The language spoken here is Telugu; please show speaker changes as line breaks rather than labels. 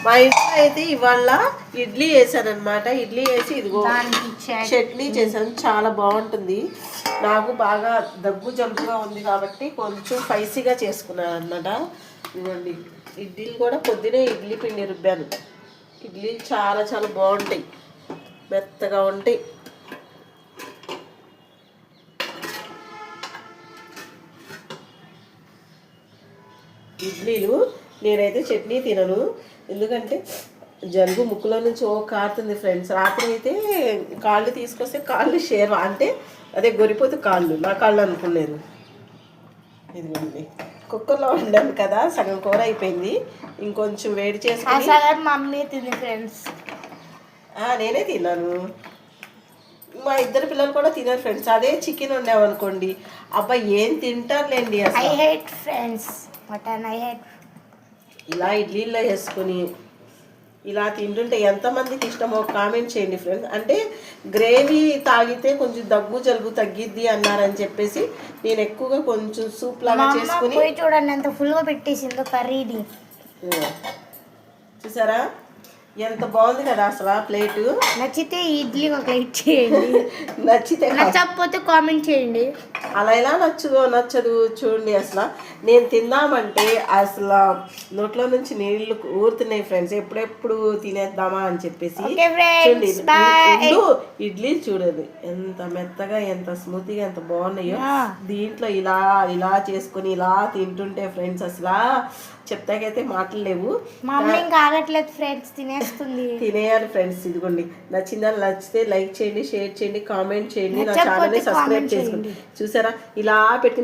మా ఇంట్లో అయితే ఇవాళ ఇడ్లీ వేసాను అనమాట. ఇడ్లీ వేసి ఇదిగో చట్నీ చేశాను, చాలా బాగుంటుంది. నాకు బాగా దగ్గు జలుబుగా ఉంది కాబట్టి కొంచెం స్పైసీగా చేసుకున్నాను అనమాట. ఇదిగోండి ఇడ్లీలు కూడా పొద్దునే ఇడ్లీ పిండి రుబ్బాను. ఇడ్లీలు చాలా చాలా బాగుంటాయి, మెత్తగా ఉంటాయి. ఇడ్లీలు నేనైతే చట్నీ తినను, ఎందుకంటే జలుబు ముక్కులో నుంచి కారుతుంది ఫ్రెండ్స్. రాత్రి అయితే కాళ్ళు తీసుకొస్తే కాళ్ళు షేర్ అంటే అదే గొరిపోతే కాళ్ళు నా కాళ్ళు అనుకున్నాను. ఇదిగోండి కుక్కర్లో వండాను కదా, సగం కూర అయిపోయింది, ఇంకొంచెం వేడి చేసుకుని
మమ్మీ తిని ఫ్రెండ్స్.
నేనే తిన్నాను, మా ఇద్దరు పిల్లలు కూడా తినారు ఫ్రెండ్స్. అదే చికెన్ వండామనుకోండి, అబ్బా ఏం తింటారులేండి అసలు.
I hate friends mutton, I hate.
ఇలా ఇడ్లీలో వేసుకొని ఇలా తింటుంటే ఎంతమందికి ఇష్టమో కామెంట్ చేయండి ఫ్రెండ్స్. అంటే గ్రేవీ తాగితే కొంచెం దగ్గు జలుబు తగ్గిద్ది అన్నారని చెప్పేసి నేను ఎక్కువగా కొంచెం సూప్ లాగా చేసుకుని.
చూడండి ఎంత ఫుల్గా పెట్టేసిందో కర్రీని,
చూసారా ఎంత బాగుంది కదా అసలు ప్లేటు.
నచ్చితే ఇడ్లీ ఒక లైక్ చేయండి,
నచ్చితే
నచ్చకపోతే కామెంట్ చేయండి.
అలా ఎలా నచ్చదు చూడండి. అసలు నేను తిందామంటే అసలు నోట్లో నుంచి నీళ్లు ఊరుతున్నాయి ఫ్రెండ్స్, ఎప్పుడెప్పుడు తినేద్దామా అని చెప్పేసి. చూడండి ఇడ్లీ చూడండి ఎంత మెత్తగా, ఎంత స్మూత్గా, ఎంత బాగున్నాయో. దీంట్లో ఇలా ఇలా చేసుకుని ఇలా తింటుంటే ఫ్రెండ్స్ అసలు చెప్తాకైతే మాటలు లేవు.
కాగట్లేదు ఫ్రెండ్స్,
తినేయాలి ఫ్రెండ్స్. ఇదిగోండి నచ్చితే లైక్ చేయండి, షేర్ చేయండి, కామెంట్ చేయండి, నా ఛానల్ని సబ్స్క్రైబ్ చేసుకోండి. చూసారా ఇలా పెట్టుకుని